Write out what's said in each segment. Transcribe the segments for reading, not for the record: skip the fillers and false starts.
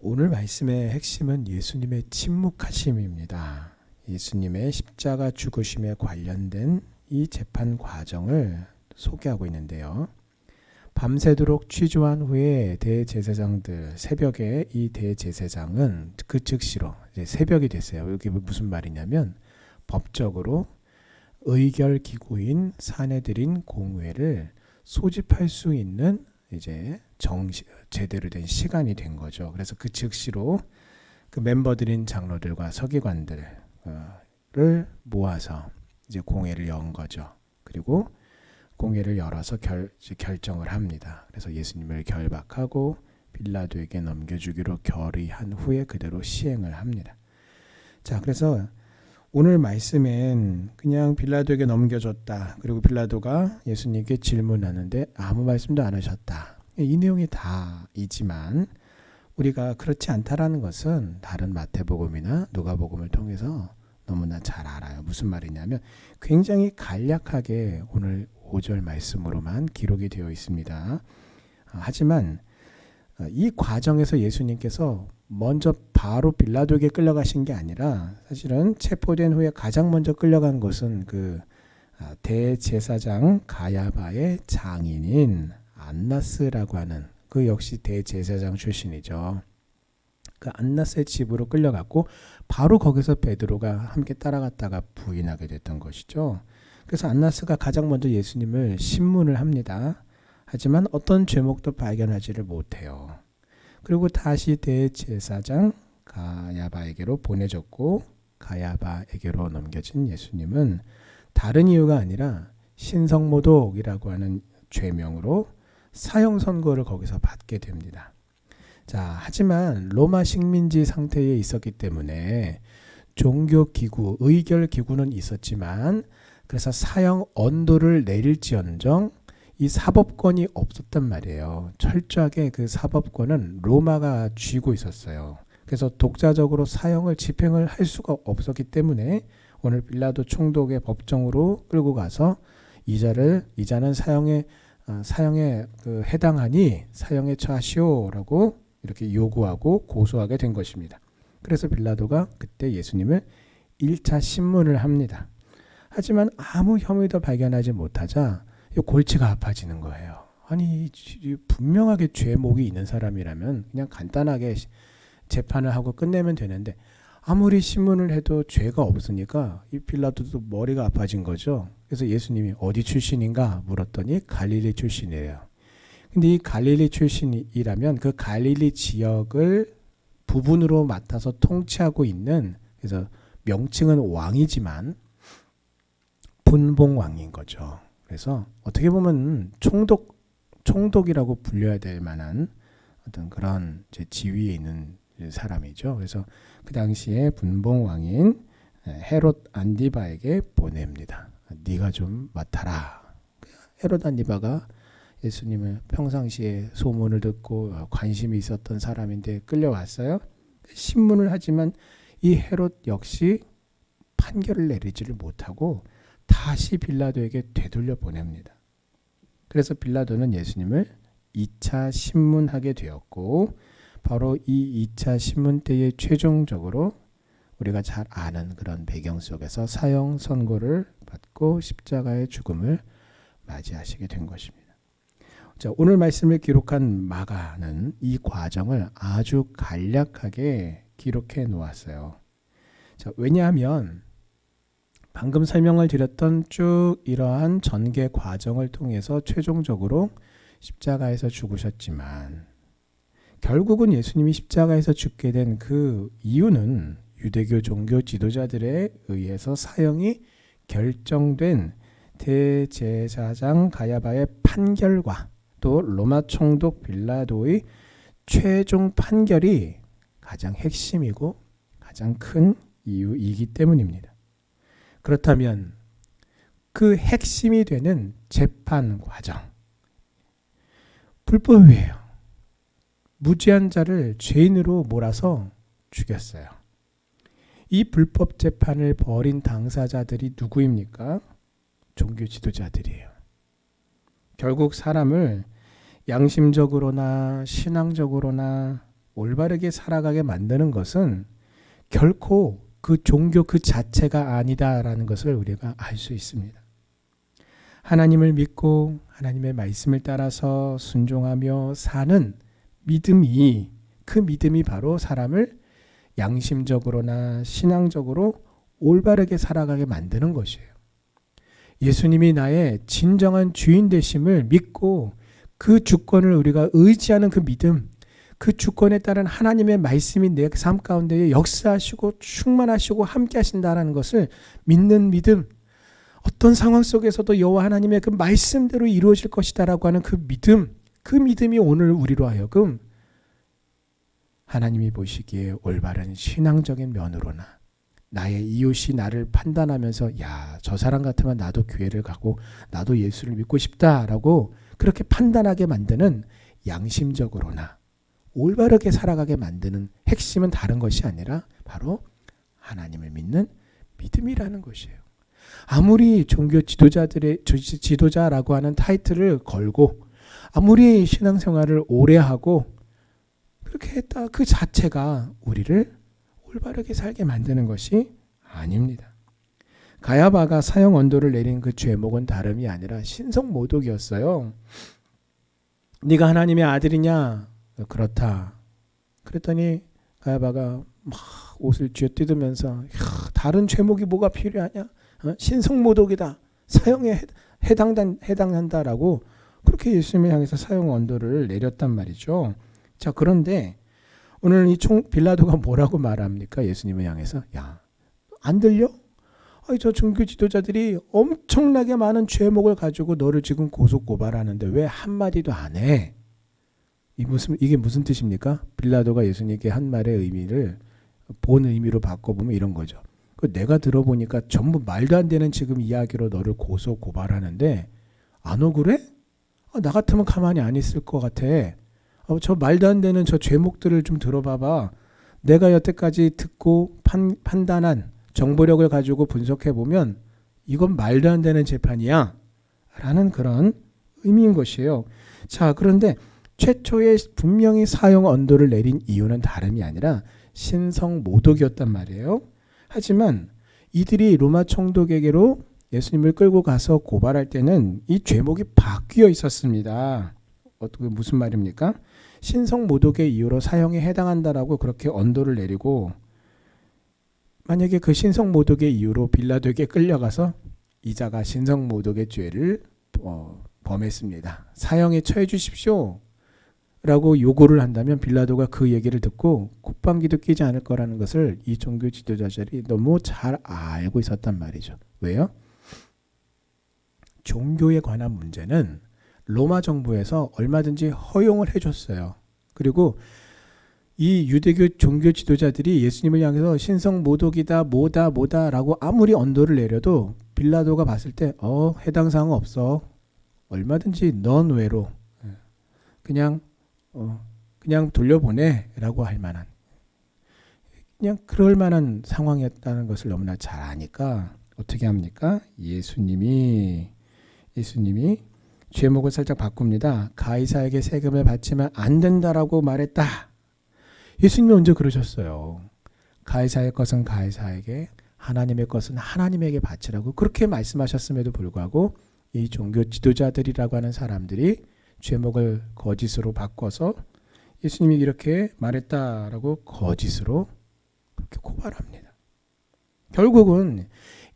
오늘 말씀의 핵심은 예수님의 침묵하심입니다. 예수님의 십자가 죽으심에 관련된 이 재판 과정을 소개하고 있는데요. 밤새도록 취조한 후에 대제사장들, 새벽에 이 대제사장은 그 즉시로 이제 새벽이 됐어요. 이게 무슨 말이냐면 법적으로 의결기구인 사내들인 공회를 소집할 수 있는 이제 제대로 된 시간이 된 거죠. 그래서 그 즉시로 그 멤버들인 장로들과 서기관들을 모아서 이제 공회를 연 거죠. 그리고 공회를 열어서 결정을 합니다. 그래서 예수님을 결박하고 빌라도에게 넘겨주기로 결의한 후에 그대로 시행을 합니다. 자, 그래서 오늘 말씀엔 그냥 빌라도에게 넘겨줬다. 그리고 빌라도가 예수님께 질문하는데 아무 말씀도 안 하셨다. 이 내용이 다이지만 우리가 그렇지 않다라는 것은 다른 마태복음이나 누가복음을 통해서 너무나 잘 알아요. 무슨 말이냐면 굉장히 간략하게 오늘 5절 말씀으로만 기록이 되어 있습니다. 하지만 이 과정에서 예수님께서 먼저 바로 빌라도에게 끌려가신 게 아니라 사실은 체포된 후에 가장 먼저 끌려간 것은 그 대제사장 가야바의 장인인 안나스라고 하는 그 역시 대제사장 출신이죠. 그 안나스의 집으로 끌려갔고 바로 거기서 베드로가 함께 따라갔다가 부인하게 됐던 것이죠. 그래서 안나스가 가장 먼저 예수님을 신문을 합니다. 하지만 어떤 죄목도 발견하지를 못해요. 그리고 다시 대제사장 가야바에게로 보내졌고 가야바에게로 넘겨진 예수님은 다른 이유가 아니라 신성모독이라고 하는 죄명으로 사형 선고를 거기서 받게 됩니다. 자, 하지만 로마 식민지 상태에 있었기 때문에 종교기구, 의결기구는 있었지만 그래서 사형 언도를 내릴지언정 이 사법권이 없었단 말이에요. 철저하게 그 사법권은 로마가 쥐고 있었어요. 그래서 독자적으로 사형을 집행을 할 수가 없었기 때문에 오늘 빌라도 총독의 법정으로 끌고 가서 이자는 사형에 해당하니 사형에 처하시오라고 이렇게 요구하고 고소하게 된 것입니다. 그래서 빌라도가 그때 예수님을 1차 신문을 합니다. 하지만 아무 혐의도 발견하지 못하자 골치가 아파지는 거예요. 아니 분명하게 죄목이 있는 사람이라면 그냥 간단하게 재판을 하고 끝내면 되는데 아무리 신문을 해도 죄가 없으니까 이 빌라도도 머리가 아파진 거죠. 그래서 예수님이 어디 출신인가 물었더니 갈릴리 출신이래요. 근데 이 갈릴리 출신이라면 그 갈릴리 지역을 부분으로 맡아서 통치하고 있는, 그래서 명칭은 왕이지만 분봉왕인 거죠. 그래서 어떻게 보면 총독이라고 불려야 될 만한 어떤 그런 지위에 있는 사람이죠. 그래서 그 당시에 분봉왕인 헤롯 안디바에게 보냅니다. 네가 좀 맡아라. 헤롯 안디바가 예수님을 평상시에 소문을 듣고 관심이 있었던 사람인데 끌려왔어요. 신문을 하지만 이 헤롯 역시 판결을 내리지를 못하고 다시 빌라도에게 되돌려 보냅니다. 그래서 빌라도는 예수님을 2차 신문하게 되었고 바로 이 2차 신문 때에 최종적으로 우리가 잘 아는 그런 배경 속에서 사형 선고를 받고 십자가의 죽음을 맞이하시게 된 것입니다. 자, 오늘 말씀을 기록한 마가는 이 과정을 아주 간략하게 기록해 놓았어요. 자, 왜냐하면 방금 설명을 드렸던 쭉 이러한 전개 과정을 통해서 최종적으로 십자가에서 죽으셨지만 결국은 예수님이 십자가에서 죽게 된 그 이유는 유대교 종교 지도자들에 의해서 사형이 결정된 대제사장 가야바의 판결과 또 로마 총독 빌라도의 최종 판결이 가장 핵심이고 가장 큰 이유이기 때문입니다. 그렇다면 그 핵심이 되는 재판 과정, 불법이에요. 무죄한 자를 죄인으로 몰아서 죽였어요. 이 불법 재판을 벌인 당사자들이 누구입니까? 종교 지도자들이에요. 결국 사람을 양심적으로나 신앙적으로나 올바르게 살아가게 만드는 것은 결코 그 종교 그 자체가 아니다라는 것을 우리가 알 수 있습니다. 하나님을 믿고 하나님의 말씀을 따라서 순종하며 사는 믿음이, 그 믿음이 바로 사람을 양심적으로나 신앙적으로 올바르게 살아가게 만드는 것이에요. 예수님이 나의 진정한 주인 되심을 믿고 그 주권을 우리가 의지하는 그 믿음, 그 주권에 따른 하나님의 말씀이 내 삶 가운데 역사하시고 충만하시고 함께 하신다는 것을 믿는 믿음, 어떤 상황 속에서도 여호와 하나님의 그 말씀대로 이루어질 것이다라고 하는 그 믿음, 그 믿음이 오늘 우리로 하여금 하나님이 보시기에 올바른 신앙적인 면으로나 나의 이웃이 나를 판단하면서 야, 저 사람 같으면 나도 교회를 가고 나도 예수를 믿고 싶다라고 그렇게 판단하게 만드는 양심적으로나 올바르게 살아가게 만드는 핵심은 다른 것이 아니라 바로 하나님을 믿는 믿음이라는 것이에요. 아무리 종교 지도자라고 하는 타이틀을 걸고 아무리 신앙생활을 오래 하고 그렇게 했다 그 자체가 우리를 올바르게 살게 만드는 것이 아닙니다. 가야바가 사형 언도를 내린 그 죄목은 다름이 아니라 신성모독이었어요. 네가 하나님의 아들이냐? 그렇다. 그랬더니 가야바가 막 옷을 쥐어뜯으면서 다른 죄목이 뭐가 필요하냐? 신성모독이다. 사형에 해당한다라고 그렇게 예수님을 향해서 사형 언도를 내렸단 말이죠. 자, 그런데 오늘 이 빌라도가 뭐라고 말합니까? 예수님을 향해서 야, 안 들려? 저 종교 지도자들이 엄청나게 많은 죄목을 가지고 너를 지금 고소 고발하는데 왜 한마디도 안 해? 이게 무슨 뜻입니까? 빌라도가 예수님께 한 말의 의미를 본 의미로 바꿔보면 이런 거죠. 내가 들어보니까 전부 말도 안 되는 지금 이야기로 너를 고소 고발하는데 안 억울해? 나 같으면 가만히 안 있을 것 같아. 저 말도 안 되는 저 죄목들을 좀 들어봐봐. 내가 여태까지 듣고 판단한 정보력을 가지고 분석해보면 이건 말도 안 되는 재판이야 라는 그런 의미인 것이에요. 자, 그런데 최초에 분명히 사형 언도를 내린 이유는 다름이 아니라 신성모독이었단 말이에요. 하지만 이들이 로마 총독에게로 예수님을 끌고 가서 고발할 때는 이 죄목이 바뀌어 있었습니다. 무슨 말입니까? 신성모독의 이유로 사형에 해당한다라고 그렇게 언도를 내리고 만약에 그 신성모독의 이유로 빌라도에게 끌려가서 이자가 신성모독의 죄를 범했습니다. 사형에 처해 주십시오 라고 요구를 한다면 빌라도가 그 얘기를 듣고 콧방귀도 끼지 않을 거라는 것을 이 종교 지도자들이 너무 잘 알고 있었단 말이죠. 왜요? 종교에 관한 문제는 로마 정부에서 얼마든지 허용을 해줬어요. 그리고 이 유대교 종교 지도자들이 예수님을 향해서 신성모독이다 뭐다라고 아무리 언도를 내려도 빌라도가 봤을 때 해당 사항은 없어. 얼마든지 넌 외로 그냥 돌려보내라고 할 만한 그냥 그럴 만한 상황이었다는 것을 너무나 잘 아니까 어떻게 합니까? 예수님이 죄목을 살짝 바꿉니다. 가이사에게 세금을 바치면 안 된다라고 말했다. 예수님이 언제 그러셨어요? 가이사의 것은 가이사에게, 하나님의 것은 하나님에게 바치라고 그렇게 말씀하셨음에도 불구하고 이 종교 지도자들이라고 하는 사람들이 죄목을 거짓으로 바꿔서 예수님이 이렇게 말했다라고 거짓으로 그렇게 고발합니다. 결국은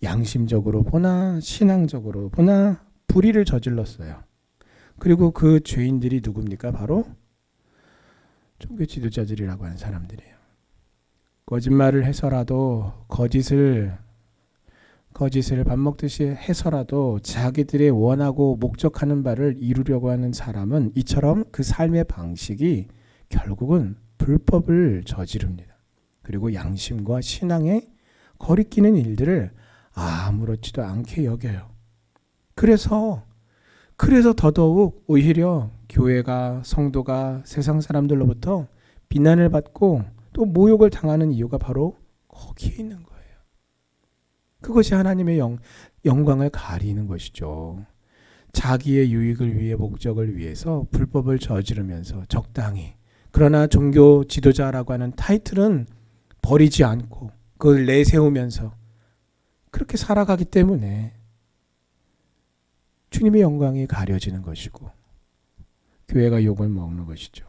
양심적으로 보나 신앙적으로 보나 불의를 저질렀어요. 그리고 그 죄인들이 누굽니까? 바로 종교 지도자들이라고 하는 사람들이에요. 거짓말을 해서라도 거짓을 밥 먹듯이 해서라도 자기들의 원하고 목적하는 바를 이루려고 하는 사람은 이처럼 그 삶의 방식이 결국은 불법을 저지릅니다. 그리고 양심과 신앙에 거리끼는 일들을 아무렇지도 않게 여겨요. 그래서 더더욱 오히려 교회가 성도가 세상 사람들로부터 비난을 받고 또 모욕을 당하는 이유가 바로 거기에 있는 거예요. 그것이 하나님의 영광을 가리는 것이죠. 자기의 유익을 위해 목적을 위해서 불법을 저지르면서 적당히 그러나 종교 지도자라고 하는 타이틀은 버리지 않고 그걸 내세우면서 그렇게 살아가기 때문에 주님의 영광이 가려지는 것이고 교회가 욕을 먹는 것이죠.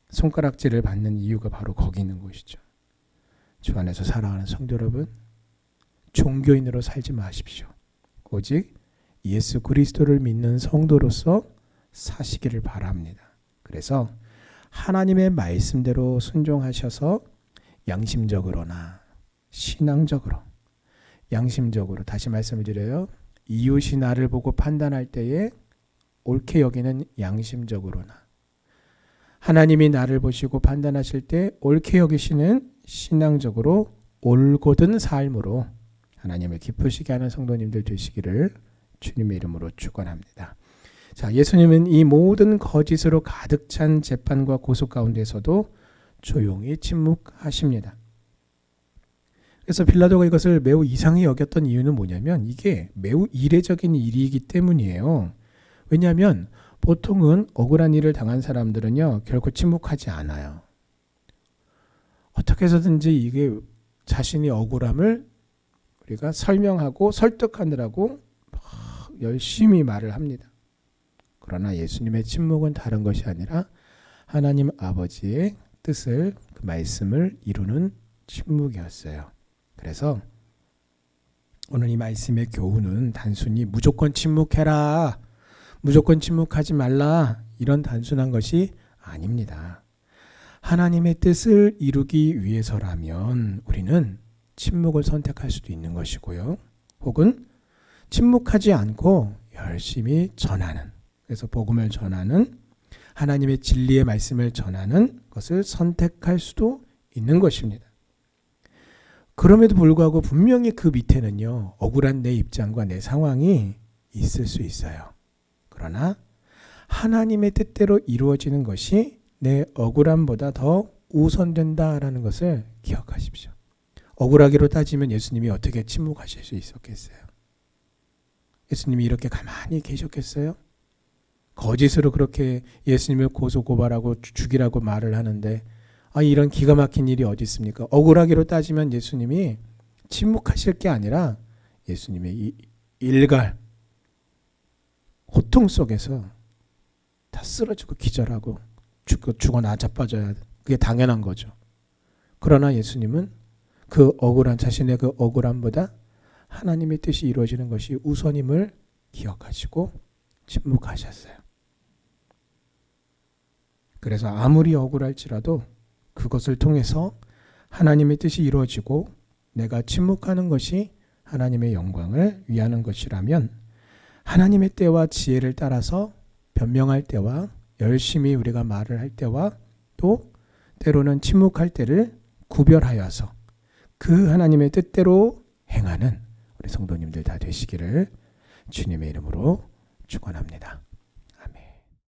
손가락질을 받는 이유가 바로 거기 있는 것이죠. 주 안에서 살아가는 성도 여러분, 종교인으로 살지 마십시오. 오직 예수 그리스도를 믿는 성도로서 사시기를 바랍니다. 그래서 하나님의 말씀대로 순종하셔서 양심적으로나 신앙적으로, 양심적으로, 다시 말씀을 드려요. 이웃이 나를 보고 판단할 때에 옳게 여기는 양심적으로나, 하나님이 나를 보시고 판단하실 때 옳게 여기시는 신앙적으로 올곧은 삶으로 하나님을 기쁘시게 하는 성도님들 되시기를 주님의 이름으로 축원합니다. 자, 예수님은 이 모든 거짓으로 가득 찬 재판과 고소 가운데서도 조용히 침묵하십니다. 그래서 빌라도가 이것을 매우 이상히 여겼던 이유는 뭐냐면 이게 매우 이례적인 일이기 때문이에요. 왜냐하면 보통은 억울한 일을 당한 사람들은요, 결코 침묵하지 않아요. 어떻게 해서든지 이게 자신이 억울함을 우리가 설명하고 설득하느라고 열심히 말을 합니다. 그러나 예수님의 침묵은 다른 것이 아니라 하나님 아버지의 뜻을, 그 말씀을 이루는 침묵이었어요. 그래서 오늘 이 말씀의 교훈은 단순히 무조건 침묵해라, 무조건 침묵하지 말라, 이런 단순한 것이 아닙니다. 하나님의 뜻을 이루기 위해서라면 우리는 침묵을 선택할 수도 있는 것이고요. 혹은 침묵하지 않고 열심히 전하는, 그래서 복음을 전하는, 하나님의 진리의 말씀을 전하는 것을 선택할 수도 있는 것입니다. 그럼에도 불구하고 분명히 그 밑에는요, 억울한 내 입장과 내 상황이 있을 수 있어요. 그러나 하나님의 뜻대로 이루어지는 것이 내 억울함보다 더 우선된다라는 것을 기억하십시오. 억울하기로 따지면 예수님이 어떻게 침묵하실 수 있었겠어요? 예수님이 이렇게 가만히 계셨겠어요? 거짓으로 그렇게 예수님을 고소고발하고 죽이라고 말을 하는데 이런 기가 막힌 일이 어디 있습니까? 억울하기로 따지면 예수님이 침묵하실 게 아니라 예수님의 이 일갈 고통 속에서 다 쓰러지고 기절하고 죽어 나자빠져야 돼. 그게 당연한 거죠. 그러나 예수님은 그 억울한, 자신의 그 억울함보다 하나님의 뜻이 이루어지는 것이 우선임을 기억하시고 침묵하셨어요. 그래서 아무리 억울할지라도 그것을 통해서 하나님의 뜻이 이루어지고 내가 침묵하는 것이 하나님의 영광을 위하는 것이라면 하나님의 때와 지혜를 따라서 변명할 때와 열심히 우리가 말을 할 때와 또 때로는 침묵할 때를 구별하여서 그 하나님의 뜻대로 행하는 우리 성도님들 다 되시기를 주님의 이름으로 축원합니다.